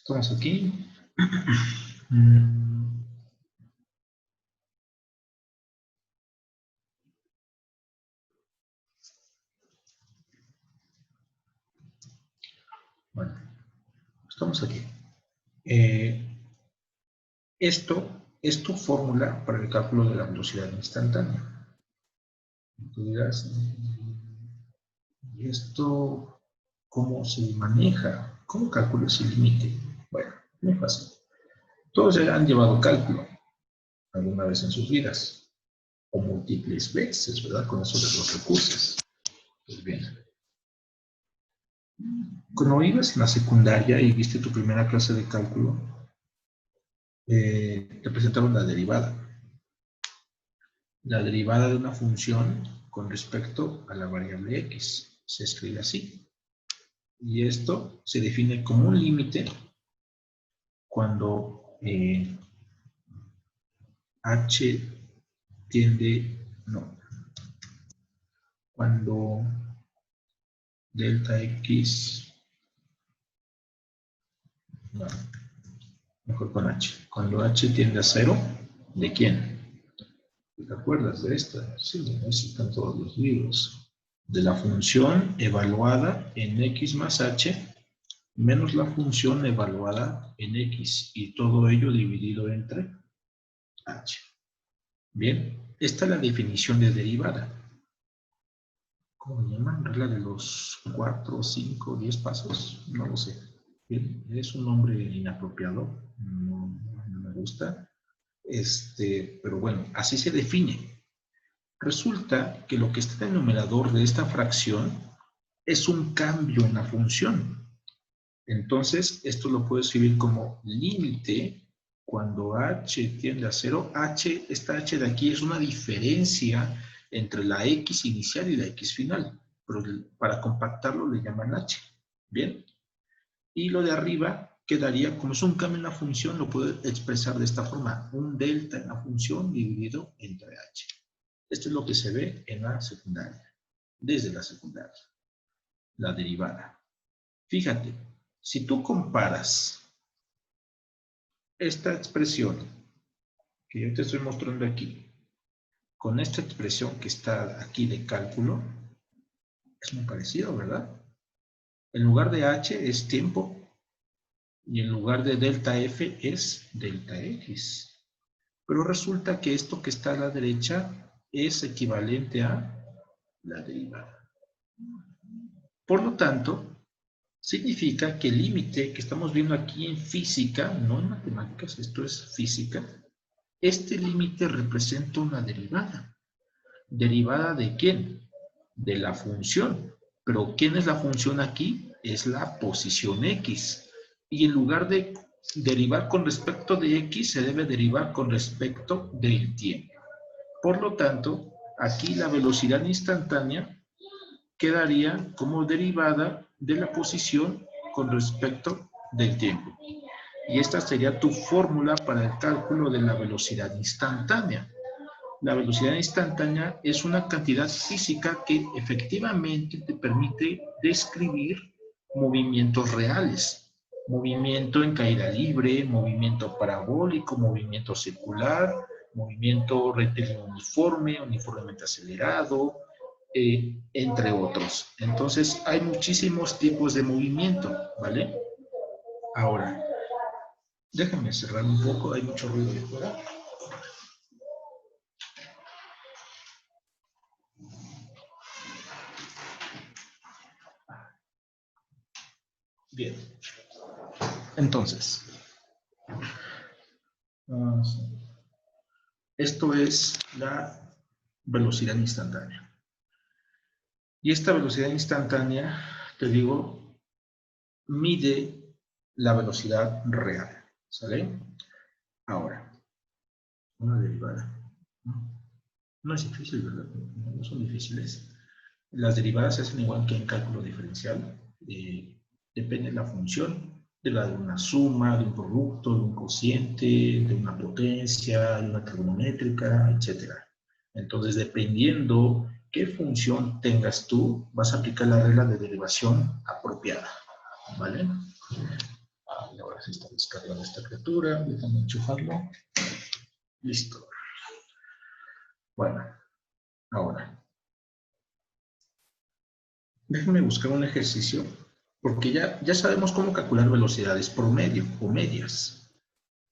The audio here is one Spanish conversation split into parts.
Estamos aquí. Bueno, estamos aquí. Esto es tu fórmula para el cálculo de la velocidad instantánea. Tú dirás, ¿y esto cómo se maneja? ¿Cómo calculo ese límite? Bueno, muy fácil. Todos ya han llevado cálculo alguna vez en sus vidas, o múltiples veces, ¿verdad? Con eso de los recursos. Pues bien, cuando ibas en la secundaria y viste tu primera clase de cálculo, te presentaron la derivada. La derivada de una función con respecto a la variable x. Se escribe así. Y esto se define como un límite cuando h tiende, no, cuando delta x, no, mejor con h. Cuando h tiende a 0, ¿de quién? ¿Te acuerdas de esta? Sí, eso está en todos los libros. De la función evaluada en x más h menos la función evaluada en x y todo ello dividido entre h. Bien, esta es la definición de derivada. ¿Cómo le llaman? ¿Regla de los 4, 5, 10 pasos? No lo sé. Bien, es un nombre inapropiado, no me gusta. Pero bueno, así se define. Resulta que lo que está en el numerador de esta fracción es un cambio en la función. Entonces, esto lo puedo escribir como límite cuando h tiende a 0. Esta h de aquí es una diferencia entre la x inicial y la x final. Pero para compactarlo le llaman h. ¿Bien? Y lo de arriba quedaría, como es un cambio en la función, lo puedo expresar de esta forma. Un delta en la función dividido entre h. Esto es lo que se ve en la secundaria. Desde la secundaria. La derivada. Fíjate. Si tú comparas esta expresión que yo te estoy mostrando aquí con esta expresión que está aquí de cálculo, es muy parecido, ¿verdad? En lugar de h es tiempo y en lugar de delta f es delta x. Pero resulta que esto que está a la derecha es equivalente a la derivada. Por lo tanto, significa que el límite que estamos viendo aquí en física, no en matemáticas, esto es física, este límite representa una derivada. ¿Derivada de quién? De la función. Pero ¿quién es la función aquí? Es la posición x. Y en lugar de derivar con respecto de x, se debe derivar con respecto del tiempo. Por lo tanto, aquí la velocidad instantánea quedaría como derivada de la posición con respecto del tiempo. Y esta sería tu fórmula para el cálculo de la velocidad instantánea. La velocidad instantánea es una cantidad física que efectivamente te permite describir movimientos reales. Movimiento en caída libre, movimiento parabólico, movimiento circular, movimiento rectilíneo uniforme, uniformemente acelerado, entre otros. Entonces, hay muchísimos tipos de movimiento, ¿vale? Ahora, déjame cerrar un poco, hay mucho ruido de fuera. Bien. Entonces, esto es la velocidad instantánea. Y esta velocidad instantánea, te digo, mide la velocidad real. ¿Sale? Ahora, una derivada. No es difícil, ¿verdad? No son difíciles. Las derivadas se hacen igual que en cálculo diferencial. Depende de la función, de una suma, de un producto, de un cociente, de una potencia, de una trigonométrica, etc. Entonces, dependiendo qué función tengas tú, vas a aplicar la regla de derivación apropiada. ¿Vale? Y ahora se está descargando esta criatura. Déjame enchufarlo. Listo. Bueno, ahora. Déjenme buscar un ejercicio, porque ya sabemos cómo calcular velocidades promedio o medias.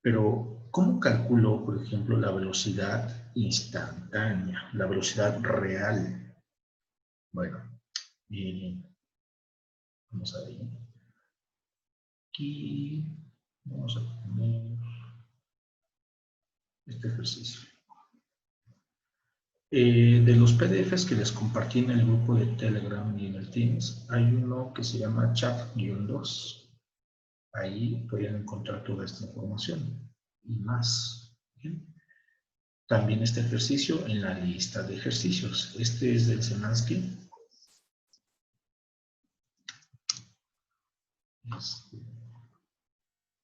Pero, ¿cómo calculo, por ejemplo, la velocidad instantánea, la velocidad real? Bueno, vamos a ver. Aquí vamos a poner este ejercicio. De los PDFs que les compartí en el grupo de Telegram y en el Teams, hay uno que se llama chat-2. Ahí pueden encontrar toda esta información y más. ¿Bien? También este ejercicio en la lista de ejercicios. Este es del Semansky.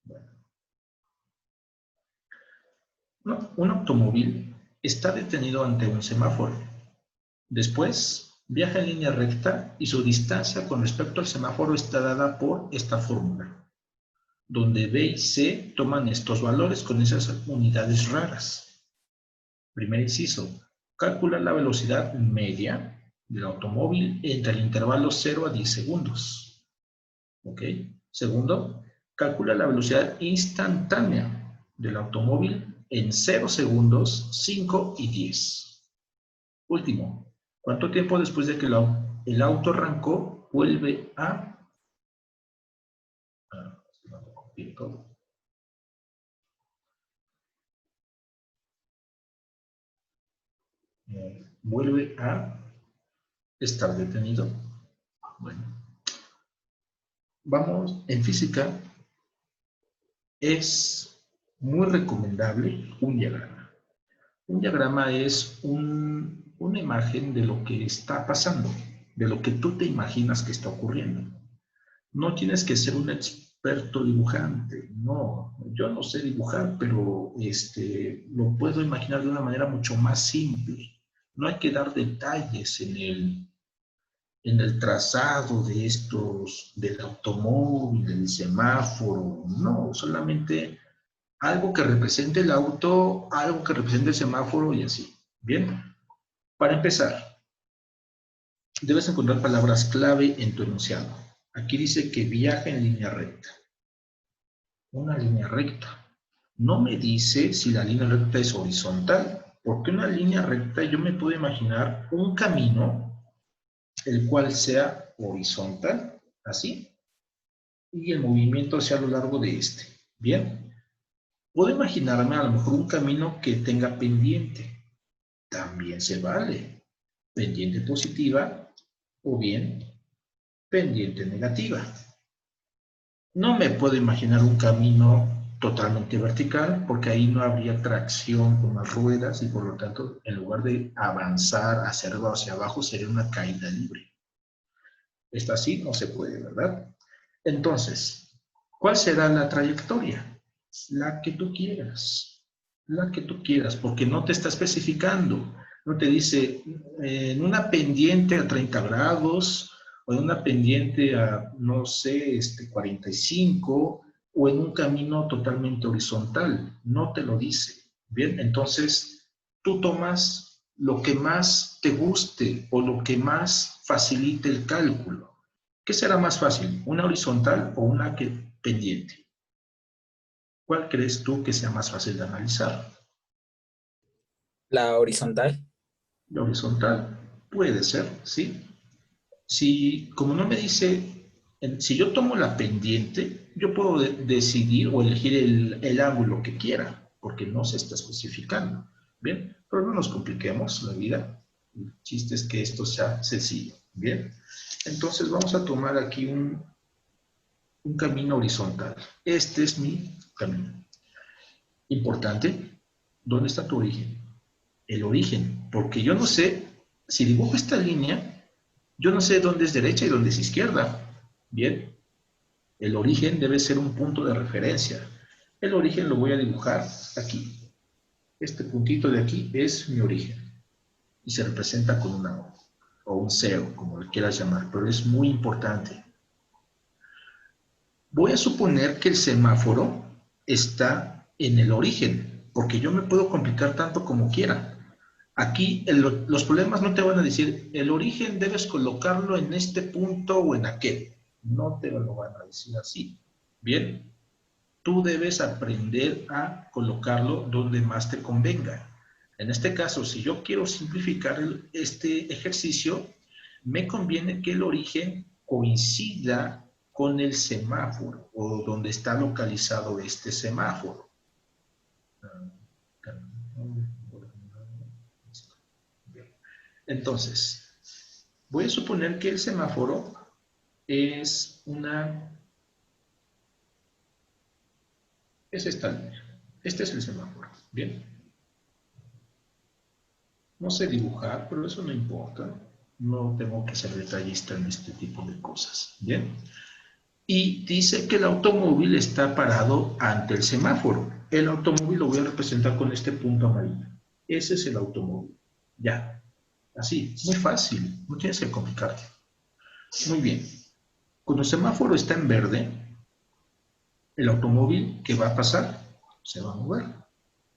Bueno. No, un automóvil está detenido ante un semáforo. Después, viaja en línea recta y su distancia con respecto al semáforo está dada por esta fórmula, donde B y C toman estos valores con esas unidades raras. Primer inciso, calcula la velocidad media del automóvil entre el intervalo 0 a 10 segundos. ¿Ok? Segundo, calcula la velocidad instantánea del automóvil en 0 segundos, 5 y 10. Último, ¿cuánto tiempo después de que el auto arrancó vuelve a... vuelve a estar detenido? Bueno, vamos, en física es muy recomendable un diagrama. Un diagrama es una imagen de lo que está pasando, de lo que tú te imaginas que está ocurriendo. No tienes que ser un experto dibujante, no. Yo no sé dibujar, pero lo puedo imaginar de una manera mucho más simple. No hay que dar detalles en el trazado de del automóvil, del semáforo, no, solamente algo que represente el auto, algo que represente el semáforo y así. Bien, para empezar, debes encontrar palabras clave en tu enunciado. Aquí dice que viaja en línea recta. Una línea recta. No me dice si la línea recta es horizontal, porque una línea recta yo me puedo imaginar un camino el cual sea horizontal, así, y el movimiento sea a lo largo de este. Bien, puedo imaginarme a lo mejor un camino que tenga pendiente. También se vale. Pendiente positiva o bien pendiente negativa. No me puedo imaginar un camino totalmente vertical porque ahí no habría tracción con las ruedas y por lo tanto en lugar de avanzar hacia arriba o hacia abajo sería una caída libre. Esta sí no se puede, ¿verdad? Entonces, ¿cuál será la trayectoria? La que tú quieras. La que tú quieras, porque no te está especificando. No te dice en una pendiente a 30 grados o en una pendiente a, no sé, 45 o en un camino totalmente horizontal. No te lo dice. Bien, entonces tú tomas lo que más te guste o lo que más facilite el cálculo. ¿Qué será más fácil, una horizontal o una pendiente? ¿Cuál crees tú que sea más fácil de analizar? La horizontal. La horizontal puede ser, ¿sí? Si, como no me dice, si yo tomo la pendiente, yo puedo decidir o elegir el ángulo que quiera, porque no se está especificando. Bien, pero no nos compliquemos la vida. El chiste es que esto sea sencillo. Bien, entonces vamos a tomar aquí un camino horizontal. Este es mi camino. Importante, ¿dónde está tu origen? El origen, porque yo no sé, si dibujo esta línea, yo no sé dónde es derecha y dónde es izquierda. Bien, el origen debe ser un punto de referencia. El origen lo voy a dibujar aquí. Este puntito de aquí es mi origen y se representa con una O o un cero, como le quieras llamar, pero es muy importante. Voy a suponer que el semáforo está en el origen, porque yo me puedo complicar tanto como quiera. Aquí los problemas no te van a decir, el origen debes colocarlo en este punto o en aquel. No te lo van a decir así. Bien, tú debes aprender a colocarlo donde más te convenga. En este caso, si yo quiero simplificar este ejercicio, me conviene que el origen coincida con el semáforo o donde está localizado este semáforo. Entonces, voy a suponer que el semáforo es es esta línea. Este es el semáforo. Bien. No sé dibujar, pero eso no importa. No tengo que ser detallista en este tipo de cosas. Bien. Y dice que el automóvil está parado ante el semáforo. El automóvil lo voy a representar con este punto amarillo. Ese es el automóvil. Ya. Así, muy fácil. No tienes que complicarte. Muy bien. Cuando el semáforo está en verde, el automóvil, ¿qué va a pasar? Se va a mover.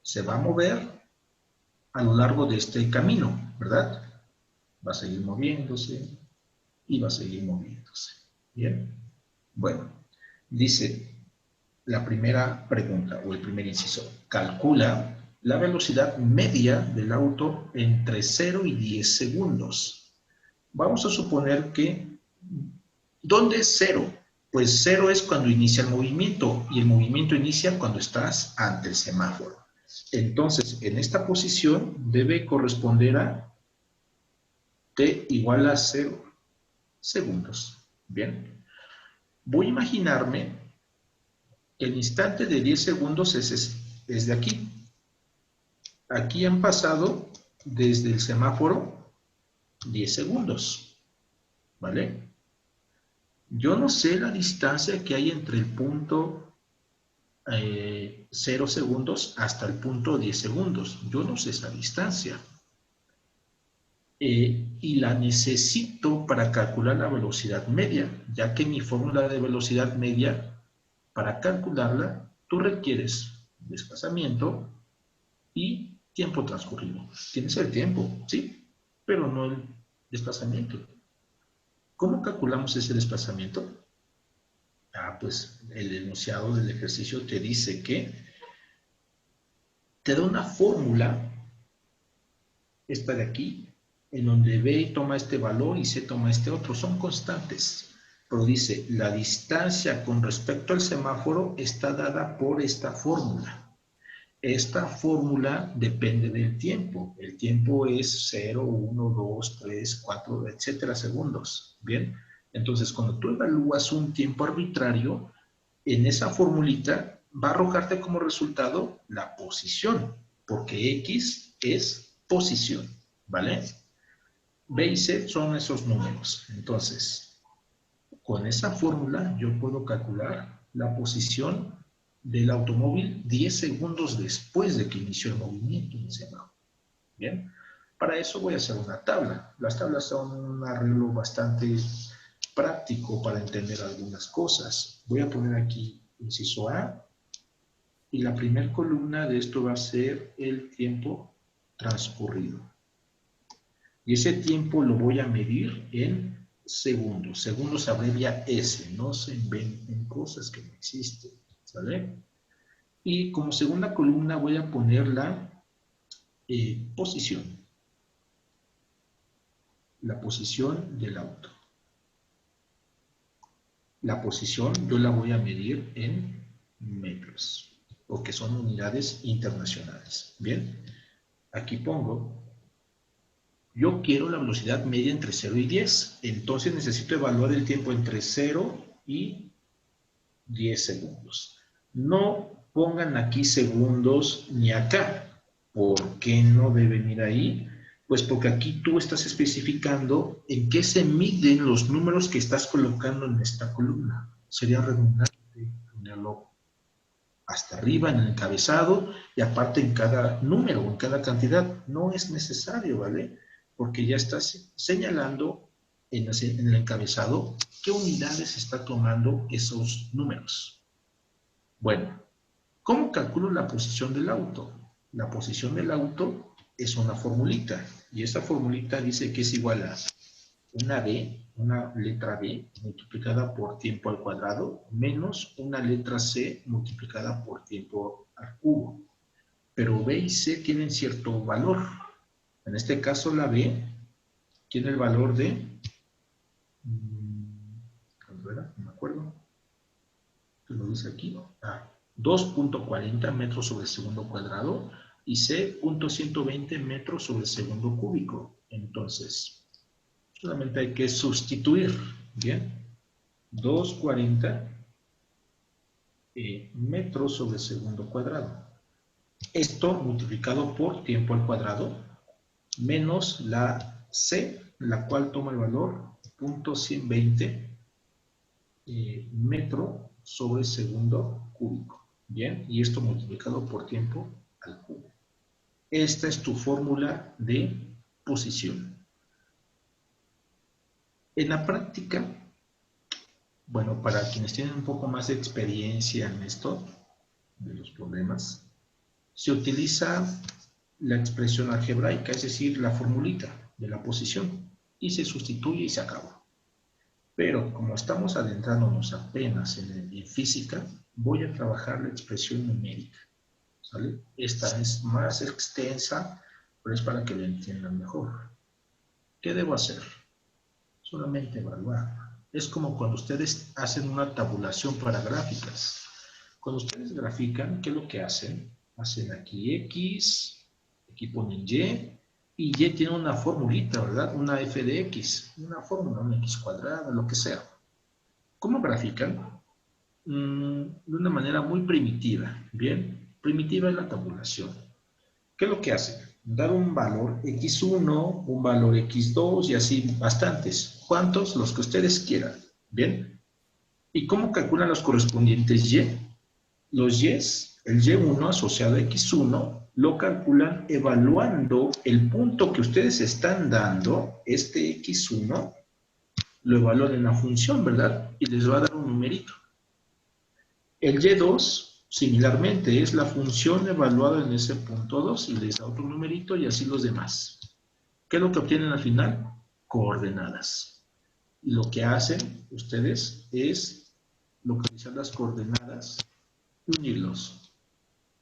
Se va a mover a lo largo de este camino, ¿verdad? Va a seguir moviéndose y va a seguir moviéndose. Bien. Bueno, dice la primera pregunta o el primer inciso. Calcula la velocidad media del auto entre 0 y 10 segundos. Vamos a suponer que, ¿dónde es 0? Pues 0 es cuando inicia el movimiento y el movimiento inicia cuando estás ante el semáforo. Entonces, en esta posición debe corresponder a t igual a 0 segundos. Bien. Voy a imaginarme que el instante de 10 segundos es de aquí. Aquí han pasado desde el semáforo 10 segundos. ¿Vale? Yo no sé la distancia que hay entre el punto 0 segundos hasta el punto 10 segundos. Yo no sé esa distancia. Y la necesito para calcular la velocidad media, ya que mi fórmula de velocidad media, para calcularla, tú requieres desplazamiento y tiempo transcurrido. Tienes el tiempo, sí, pero no el desplazamiento. ¿Cómo calculamos ese desplazamiento? Pues el enunciado del ejercicio te dice que te da una fórmula, esta de aquí, en donde B toma este valor y C toma este otro, son constantes. Pero dice, la distancia con respecto al semáforo está dada por esta fórmula. Esta fórmula depende del tiempo. El tiempo es 0, 1, 2, 3, 4, etcétera, segundos. Bien, entonces cuando tú evalúas un tiempo arbitrario, en esa formulita va a arrojarte como resultado la posición, porque X es posición, ¿vale? B y C son esos números. Entonces, con esa fórmula yo puedo calcular la posición del automóvil 10 segundos después de que inició el movimiento en el semáforo. Bien, para eso voy a hacer una tabla. Las tablas son un arreglo bastante práctico para entender algunas cosas. Voy a poner aquí inciso A y la primera columna de esto va a ser el tiempo transcurrido. Y ese tiempo lo voy a medir en segundos. Segundos abrevia S, no se inventen cosas que no existen, ¿sale? Y como segunda columna voy a poner la posición. La posición del auto. La posición yo la voy a medir en metros, porque son unidades internacionales. Bien, aquí pongo, yo quiero la velocidad media entre 0 y 10, entonces necesito evaluar el tiempo entre 0 y 10 segundos. No pongan aquí segundos ni acá. ¿Por qué no deben ir ahí? Pues porque aquí tú estás especificando en qué se miden los números que estás colocando en esta columna. Sería redundante ponerlo hasta arriba en el encabezado y aparte en cada número, en cada cantidad. No es necesario, ¿vale? Porque ya estás señalando en el encabezado qué unidades está tomando esos números. Bueno, ¿cómo calculo la posición del auto? La posición del auto es una formulita, y esa formulita dice que es igual a una B, una letra B, multiplicada por tiempo al cuadrado, menos una letra C multiplicada por tiempo al cubo. Pero B y C tienen cierto valor. En este caso la B tiene el valor de, ¿cuánto era? No me acuerdo. ¿Qué lo dice aquí? 2.40 metros sobre segundo cuadrado y C, 0.120 metros sobre segundo cúbico. Entonces, solamente hay que sustituir, ¿bien? 240 metros sobre segundo cuadrado. Esto multiplicado por tiempo al cuadrado, menos la C, la cual toma el valor 0.120 metro sobre segundo cúbico. Bien, y esto multiplicado por tiempo al cubo. Esta es tu fórmula de posición. En la práctica, bueno, para quienes tienen un poco más de experiencia en esto, de los problemas, se utiliza la expresión algebraica, es decir, la formulita de la posición, y se sustituye y se acabó. Pero como estamos adentrándonos apenas en física, voy a trabajar la expresión numérica, ¿sale? Esta es más extensa, pero es para que lo entiendan mejor. ¿Qué debo hacer? Solamente evaluar. Es como cuando ustedes hacen una tabulación para gráficas. Cuando ustedes grafican, ¿qué es lo que hacen? Hacen aquí X, aquí ponen Y, y Y tiene una formulita, ¿verdad? Una f de X, una fórmula, una X cuadrada, lo que sea. ¿Cómo grafican? De una manera muy primitiva, ¿bien? Primitiva es la tabulación. ¿Qué es lo que hacen? Dar un valor X1, un valor X2 y así bastantes. ¿Cuántos? Los que ustedes quieran, ¿bien? ¿Y cómo calculan los correspondientes Y? Los Y's, el Y1 asociado a X1, lo calculan evaluando el punto que ustedes están dando, este X1, lo evalúan en la función, ¿verdad? Y les va a dar un numerito. El Y2, similarmente, es la función evaluada en ese punto 2 y les da otro numerito y así los demás. ¿Qué es lo que obtienen al final? Coordenadas. Y lo que hacen ustedes es localizar las coordenadas y unirlos.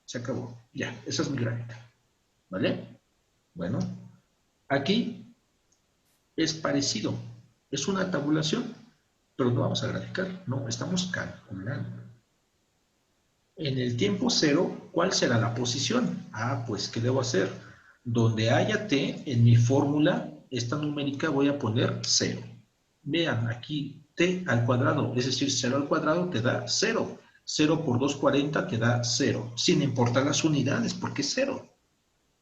Se acabó. Ya, esa es mi gráfica. ¿Vale? Bueno, aquí es parecido. Es una tabulación, pero no vamos a graficar. No, estamos calculando. En el tiempo cero, ¿cuál será la posición? Pues, ¿qué debo hacer? Donde haya t, en mi fórmula, esta numérica voy a poner 0. Vean, aquí t al cuadrado, es decir, 0 al cuadrado te da 0. 0 por 240 te da 0, sin importar las unidades, porque es 0.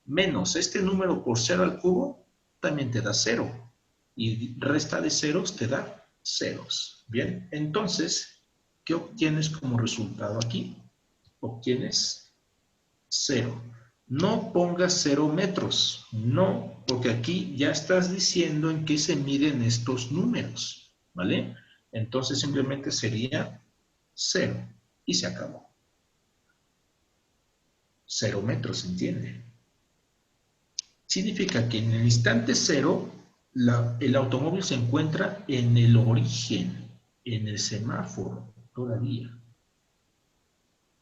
Menos este número por 0 al cubo, también te da 0. Y resta de ceros te da ceros. Bien, entonces, ¿qué obtienes como resultado aquí? Obtienes 0. No pongas 0 metros, no, porque aquí ya estás diciendo en qué se miden estos números, ¿vale? Entonces simplemente sería 0 y se acabó. 0 metros, ¿entiende? Significa que en el instante 0, el automóvil se encuentra en el origen, en el semáforo, todavía.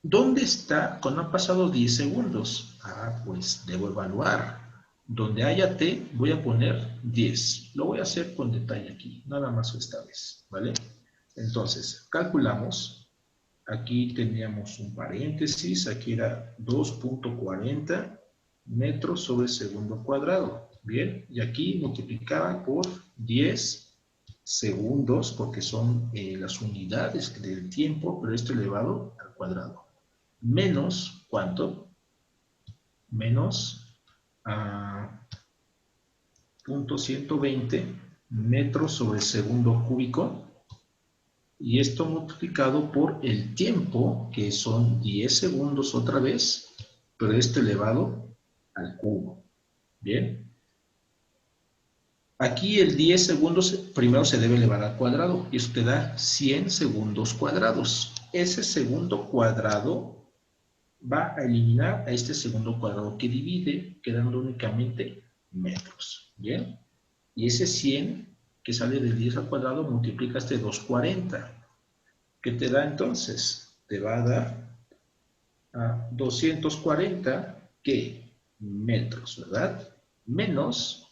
¿Dónde está cuando han pasado 10 segundos? Pues debo evaluar. Donde haya t, voy a poner 10. Lo voy a hacer con detalle aquí, nada más esta vez, ¿vale? Entonces, calculamos. Aquí teníamos un paréntesis, aquí era 2.40 metros sobre segundo cuadrado. Bien, y aquí multiplicaba por 10 segundos, porque son las unidades del tiempo, pero esto elevado al cuadrado. Menos, ¿cuánto? Menos 0.120 metros sobre segundo cúbico, y esto multiplicado por el tiempo, que son 10 segundos otra vez, pero esto elevado al cubo. Bien. Aquí el 10 segundos primero se debe elevar al cuadrado y eso te da 100 segundos cuadrados. Ese segundo cuadrado va a eliminar a este segundo cuadrado que divide, quedando únicamente metros. ¿Bien? Y ese 100 que sale del 10 al cuadrado multiplica este 240. ¿Qué te da entonces? Te va a dar a 240, ¿qué? Metros, ¿verdad? Menos,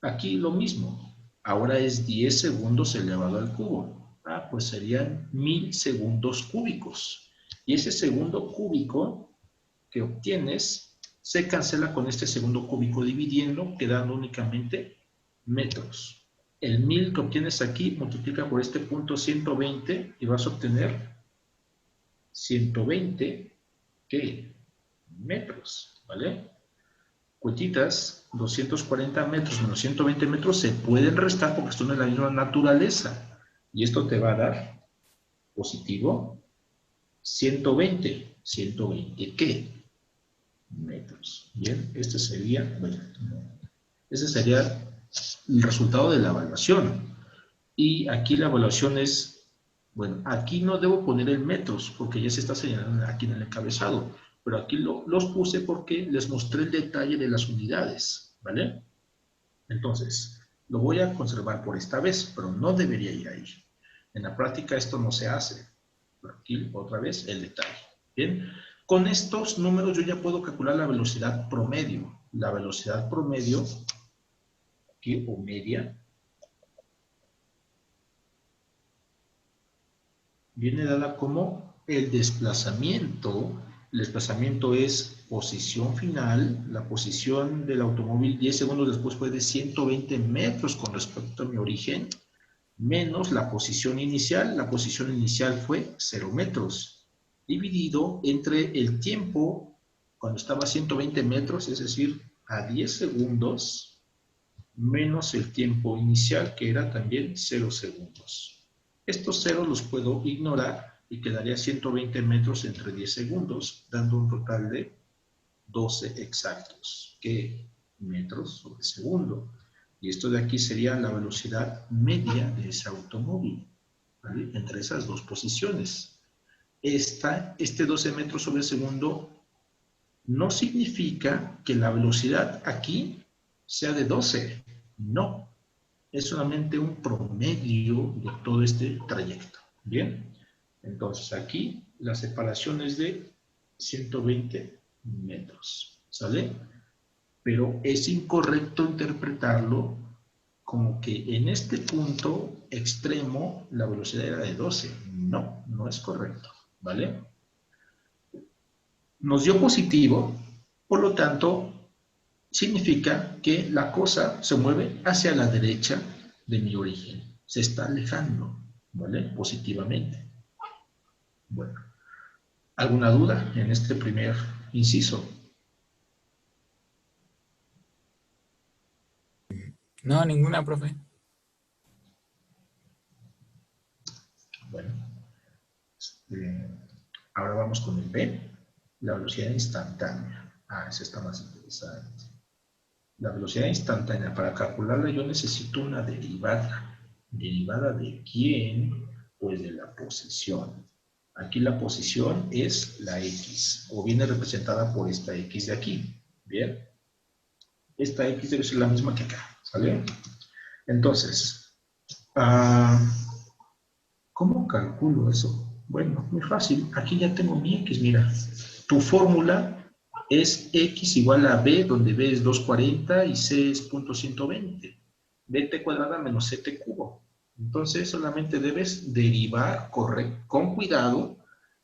aquí lo mismo. Ahora es 10 segundos elevado al cubo. Ah, pues serían 1000 segundos cúbicos. Y ese segundo cúbico que obtienes se cancela con este segundo cúbico dividiendo, quedando únicamente metros. El 1000 que obtienes aquí multiplica por este punto 120 y vas a obtener 120, ¿qué? Metros, ¿vale? Cuentitas, 240 metros menos 120 metros se pueden restar porque están en la misma naturaleza. Y esto te va a dar positivo 120. ¿120 qué? Metros. Bien, este sería, bueno, ese sería el resultado de la evaluación. Y aquí la evaluación es, bueno, aquí no debo poner el metros porque ya se está señalando aquí en el encabezado, pero aquí los puse porque les mostré el detalle de las unidades, ¿vale? Entonces, lo voy a conservar por esta vez, pero no debería ir ahí. En la práctica esto no se hace. Pero aquí otra vez el detalle. Bien, con estos números yo ya puedo calcular la velocidad promedio. La velocidad promedio, aquí o media, viene dada como el desplazamiento. El desplazamiento es posición final, la posición del automóvil 10 segundos después fue de 120 metros con respecto a mi origen, menos la posición inicial fue 0 metros, dividido entre el tiempo cuando estaba a 120 metros, es decir, a 10 segundos, menos el tiempo inicial, que era también 0 segundos. Estos ceros los puedo ignorar y quedaría 120 metros entre 10 segundos, dando un total de 12 exactos, que metros sobre segundo. Y esto de aquí sería la velocidad media de ese automóvil, ¿vale? Entre esas dos posiciones. Este 12 metros sobre segundo no significa que la velocidad aquí sea de 12. No, es solamente un promedio de todo este trayecto. Bien, entonces aquí la separación es de 120 metros. ¿Sale? Pero es incorrecto interpretarlo como que en este punto extremo la velocidad era de 12. No, no es correcto, ¿vale? Nos dio positivo, por lo tanto, significa que la cosa se mueve hacia la derecha de mi origen. Se está alejando, ¿vale? Positivamente. Bueno, ¿alguna duda en este primer inciso? No, ninguna, profe. Bueno, eh, ahora vamos con el B, la velocidad instantánea. Ah, esa está más interesante. La velocidad instantánea, para calcularla yo necesito una derivada. ¿Derivada de quién? Pues de la posición. Aquí la posición es la X, o viene representada por esta X de aquí. ¿Bien? Esta X debe ser la misma que acá, ¿sale? Entonces, ¿cómo calculo eso? Bueno, muy fácil. Aquí ya tengo mi X, mira. Tu fórmula es X igual a B, donde B es 240 y C es .120. BT cuadrada menos CT cubo. Entonces solamente debes derivar con cuidado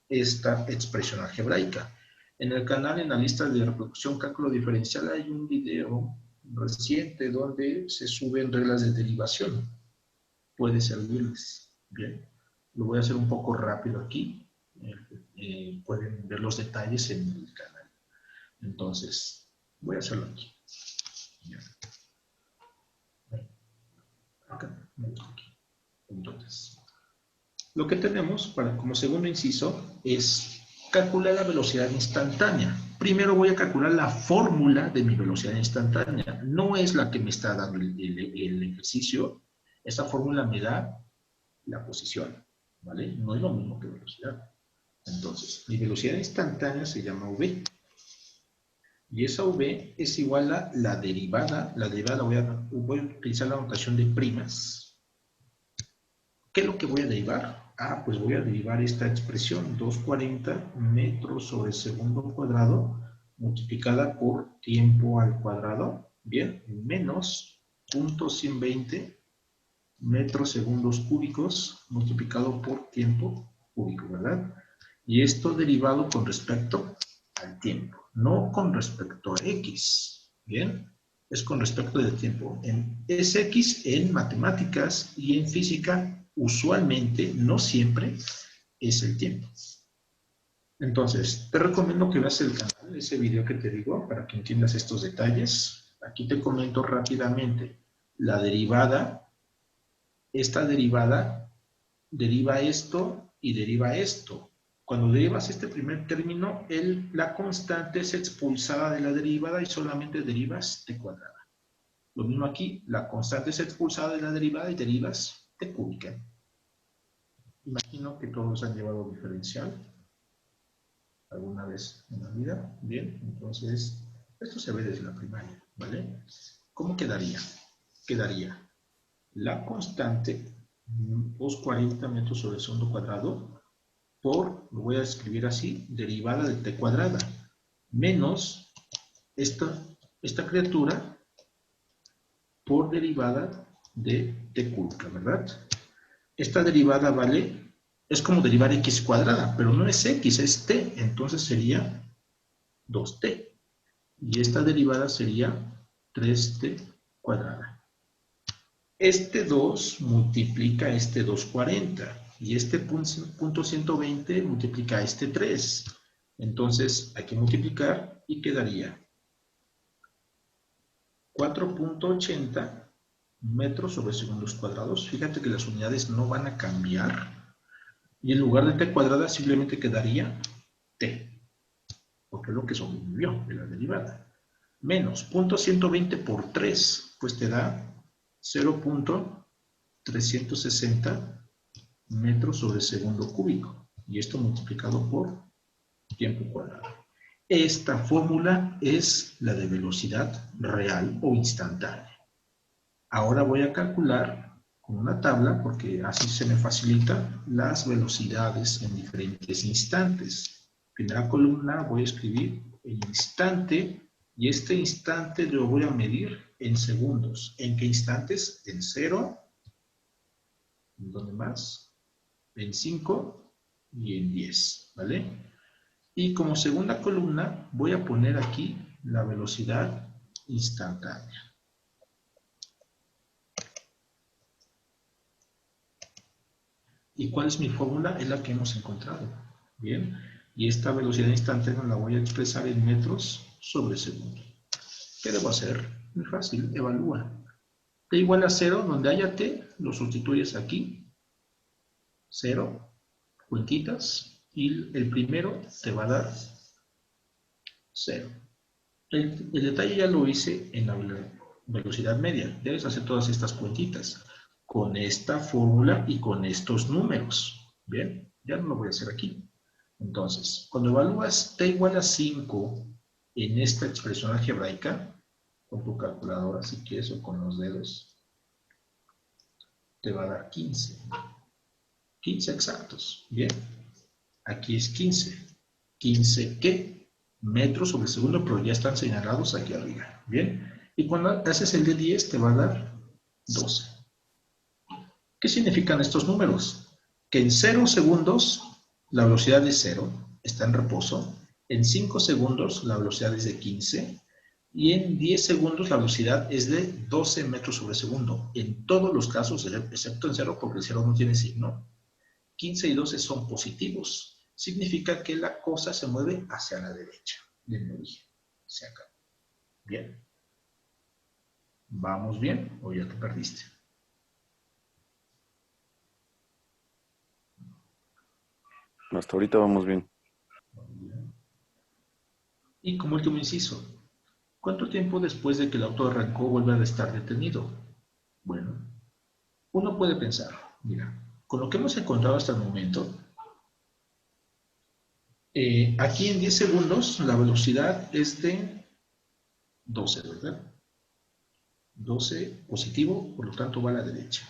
esta expresión algebraica. En el canal, en la lista de reproducción cálculo diferencial, hay un video reciente donde se suben reglas de derivación. Puede servirles. Bien. Lo voy a hacer un poco rápido aquí. Pueden ver los detalles en el canal. Entonces, voy a hacerlo aquí. Acá, aquí. Entonces, lo que tenemos para, como segundo inciso es calcular la velocidad instantánea. Primero voy a calcular la fórmula de mi velocidad instantánea. No es la que me está dando el ejercicio. Esa fórmula me da la posición, ¿vale? No es lo mismo que velocidad. Entonces, mi velocidad instantánea se llama v. Y esa v es igual a la derivada. La derivada voy a utilizar la notación de primas. ¿Qué es lo que voy a derivar? Ah, pues voy a derivar esta expresión, 240 metros sobre segundo cuadrado, multiplicada por tiempo al cuadrado, bien, menos 0.120 metros segundos cúbicos multiplicado por tiempo cúbico, ¿verdad? Y esto derivado con respecto al tiempo, no con respecto a x, ¿bien? Es con respecto del tiempo. Es x en matemáticas y en física, usualmente, no siempre, es el tiempo. Entonces, te recomiendo que veas el canal, ese video que te digo, para que entiendas estos detalles. Aquí te comento rápidamente la derivada. Esta derivada deriva esto y deriva esto. Cuando derivas este primer término, la constante es expulsada de la derivada y solamente derivas t cuadrada. Lo mismo aquí, la constante es expulsada de la derivada y derivas t cúbica. Imagino que todos han llevado diferencial alguna vez en la vida. Bien, entonces, esto se ve desde la primaria, ¿vale? ¿Cómo quedaría? Quedaría la constante, 240 metros sobre el segundo cuadrado, por, lo voy a escribir así, derivada de t cuadrada, menos esta criatura por derivada de t cúbica, ¿verdad? Esta derivada vale, es como derivar x cuadrada, pero no es x, es t, entonces sería 2t. Y esta derivada sería 3t cuadrada. Este 2 multiplica este 240 y este punto 120 multiplica este 3. Entonces hay que multiplicar y quedaría 4.80 metros sobre segundos cuadrados. Fíjate que las unidades no van a cambiar y en lugar de t cuadrada simplemente quedaría t, porque es lo que sobrevivió de la derivada. Menos 0.120 por 3, pues te da 0.360 metros sobre segundo cúbico. Y esto multiplicado por tiempo cuadrado. Esta fórmula es la de velocidad real o instantánea. Ahora voy a calcular con una tabla, porque así se me facilita, las velocidades en diferentes instantes. Primera columna voy a escribir el instante, y este instante lo voy a medir en segundos. ¿En qué instantes? En 0, ¿en dónde más? En 5 y en 10, ¿vale? Y como segunda columna voy a poner aquí la velocidad instantánea. ¿Y cuál es mi fórmula? Es la que hemos encontrado. Bien. Y esta velocidad instantánea la voy a expresar en metros sobre segundo. ¿Qué debo hacer? Muy fácil. Evalúa. T igual a 0, donde haya T, lo sustituyes aquí. 0, cuentitas. Y el primero te va a dar 0. El detalle ya lo hice en la velocidad media. Debes hacer todas estas cuentitas con esta fórmula y con estos números. Bien, ya no lo voy a hacer aquí. Entonces, cuando evalúas t igual a 5 en esta expresión algebraica, con tu calculadora si quieres o con los dedos, te va a dar 15. 15 exactos. Bien, aquí es 15. ¿15 qué? Metros sobre segundo, pero ya están señalados aquí arriba. Bien, y cuando haces el de 10 te va a dar 12. ¿Qué significan estos números? Que en 0 segundos la velocidad es 0, está en reposo. En 5 segundos la velocidad es de 15. Y en 10 segundos la velocidad es de 12 metros sobre segundo. En todos los casos, excepto en 0, porque el 0 no tiene signo, 15 y 12 son positivos. Significa que la cosa se mueve hacia la derecha del origen. Se acabó. Bien. ¿Vamos bien o ya te perdiste? Hasta ahorita vamos bien. Y como último inciso, ¿cuánto tiempo después de que el auto arrancó vuelve a estar detenido? Bueno, uno puede pensar, mira, con lo que hemos encontrado hasta el momento, aquí en 10 segundos la velocidad es de 12, ¿verdad? 12 positivo, por lo tanto va a la derecha.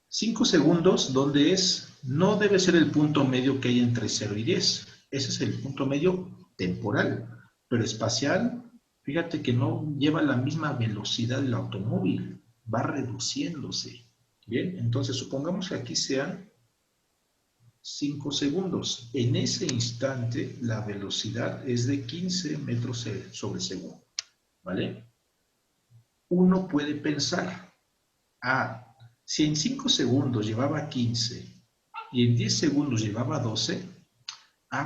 5 segundos, ¿dónde es? No debe ser el punto medio que hay entre 0 y 10. Ese es el punto medio temporal, pero espacial, fíjate que no lleva la misma velocidad del automóvil, va reduciéndose. Bien, entonces supongamos que aquí sean 5 segundos. En ese instante la velocidad es de 15 metros sobre segundo, ¿vale? Uno puede pensar, si en 5 segundos llevaba 15 y en 10 segundos llevaba 12,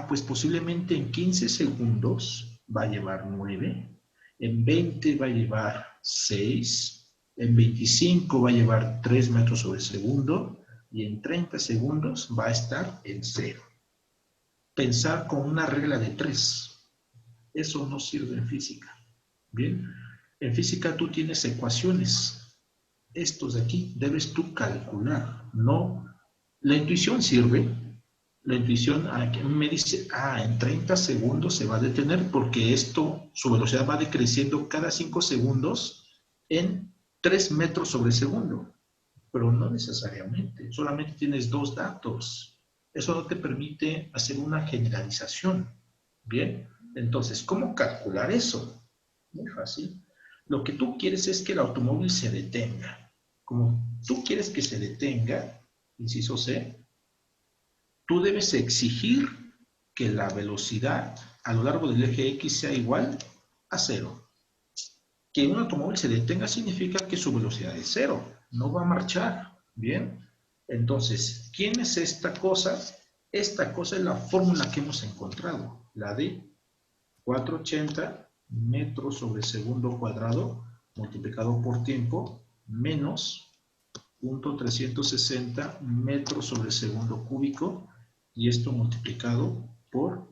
pues posiblemente en 15 segundos va a llevar 9, en 20 va a llevar 6, en 25 va a llevar 3 metros sobre segundo y en 30 segundos va a estar en 0. Pensar con una regla de 3, eso no sirve en física. Bien, en física tú tienes ecuaciones. Estos de aquí debes tú calcular, no. La intuición sirve. La intuición me dice, en 30 segundos se va a detener porque su velocidad va decreciendo cada 5 segundos en 3 metros sobre segundo. Pero no necesariamente, solamente tienes 2 datos. Eso no te permite hacer una generalización. Bien, entonces, ¿cómo calcular eso? Muy fácil. Lo que tú quieres es que el automóvil se detenga. Como tú quieres que se detenga, inciso C, tú debes exigir que la velocidad a lo largo del eje X sea igual a 0. Que un automóvil se detenga significa que su velocidad es 0, no va a marchar. Bien, entonces, ¿quién es esta cosa? Esta cosa es la fórmula que hemos encontrado, la de 480 metros sobre segundo cuadrado multiplicado por tiempo menos 0.360 metros sobre segundo cúbico y esto multiplicado por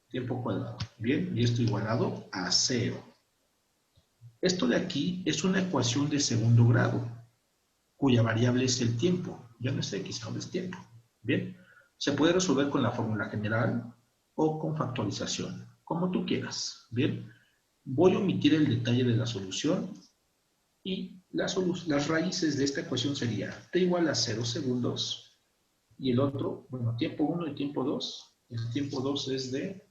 tiempo cuadrado. Bien, y esto igualado a 0. Esto de aquí es una ecuación de segundo grado, cuya variable es el tiempo. Ya no es X, ahora es tiempo. Bien, se puede resolver con la fórmula general o con factorización, como tú quieras. Bien, voy a omitir el detalle de la solución y las raíces de esta ecuación sería t igual a 0 segundos y el otro, bueno, tiempo 1 y tiempo 2. El tiempo 2 es de...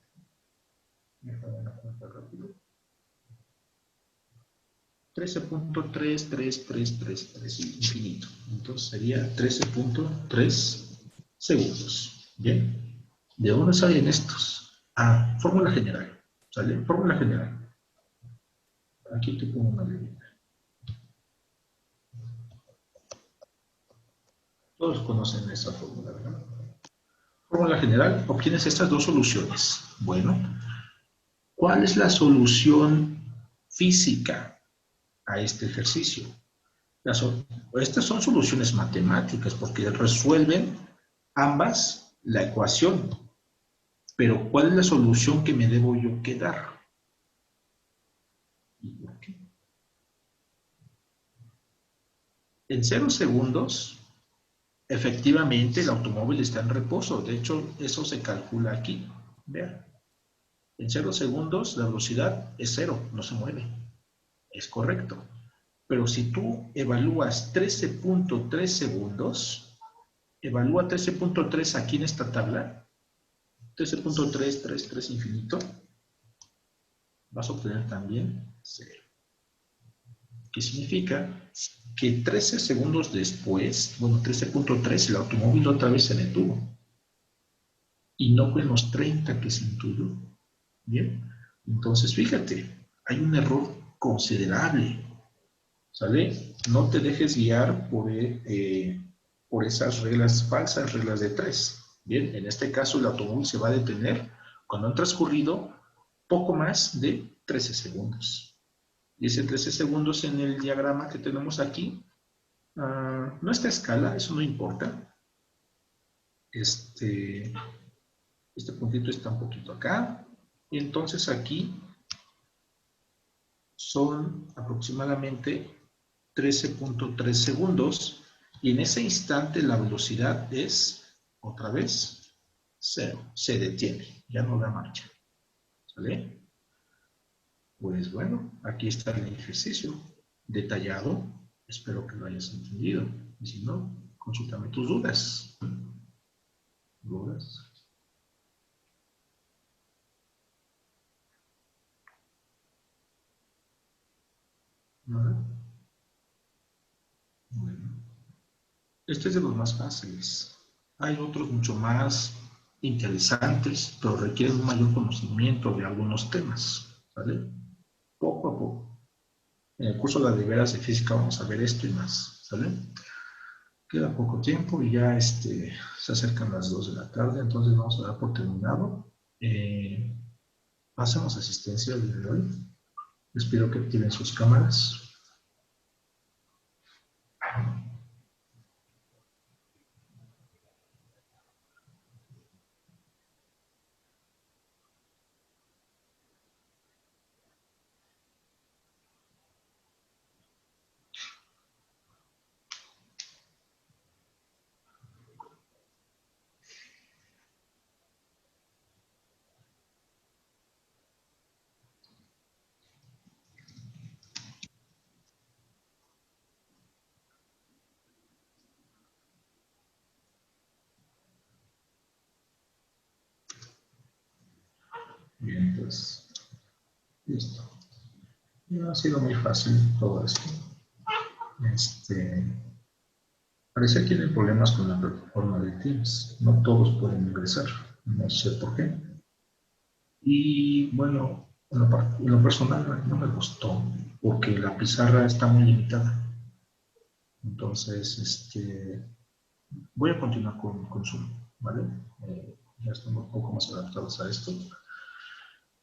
13.33333 infinito. Entonces sería 13.3 segundos. Bien. ¿De dónde salen estos? Fórmula general. ¿Sale? Fórmula general. Aquí te pongo una línea. Todos conocen esa fórmula, ¿verdad? Fórmula general, obtienes estas dos soluciones. Bueno, ¿cuál es la solución física a este ejercicio? Estas son soluciones matemáticas porque resuelven ambas la ecuación. Pero ¿cuál es la solución que me debo yo quedar? ¿Y por qué? En 0 segundos, efectivamente el automóvil está en reposo. De hecho, eso se calcula aquí. Vean. En 0 segundos la velocidad es 0, no se mueve. Es correcto. Pero si tú evalúas 13.3 segundos, evalúa 13.3 aquí en esta tabla, 13.333 infinito, vas a obtener también 0. ¿Qué significa? Que 13 segundos después, bueno, 13.3, el automóvil otra vez se detuvo. Y no fue en los 30 que se intuyó. Bien, entonces fíjate, hay un error considerable. ¿Sale? No te dejes guiar por esas reglas falsas, reglas de 3. Bien, en este caso el automóvil se va a detener cuando han transcurrido poco más de 13 segundos. Y ese 13 segundos en el diagrama que tenemos aquí, no está a escala, eso no importa. Este puntito está un poquito acá, Y entonces aquí son aproximadamente 13.3 segundos y en ese instante la velocidad es, otra vez, 0. Se detiene, ya no da marcha. ¿Sale? Pues bueno, aquí está el ejercicio detallado. Espero que lo hayas entendido. Y si no, consúltame tus dudas. ¿Dudas? ¿Nada? Bueno. Este es de los más fáciles. Hay otros mucho más interesantes, pero requieren un mayor conocimiento de algunos temas. ¿Vale? Poco a poco. En el curso de las riberas de física vamos a ver esto y más. ¿Sale? Queda poco tiempo y ya se acercan las 2 de la tarde, entonces vamos a dar por terminado. Hacemos asistencia el día de hoy. Les pido que activen sus cámaras. Bien, pues, listo. Ya ha sido muy fácil todo esto. Parece que tienen problemas con la plataforma de Teams. No todos pueden ingresar. No sé por qué. Y bueno, en lo personal no me gustó porque la pizarra está muy limitada. Entonces, voy a continuar con Zoom, ¿vale? Ya estamos un poco más adaptados a esto.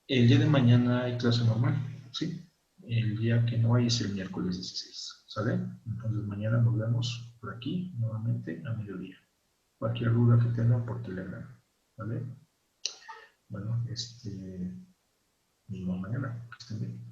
El día de mañana hay clase normal, ¿sí? El día que no hay es el miércoles 16, ¿sale? Entonces mañana nos vemos por aquí nuevamente a mediodía. Cualquier duda que tengan por Telegram, ¿vale? Bueno, nos vemos mañana. Que estén bien.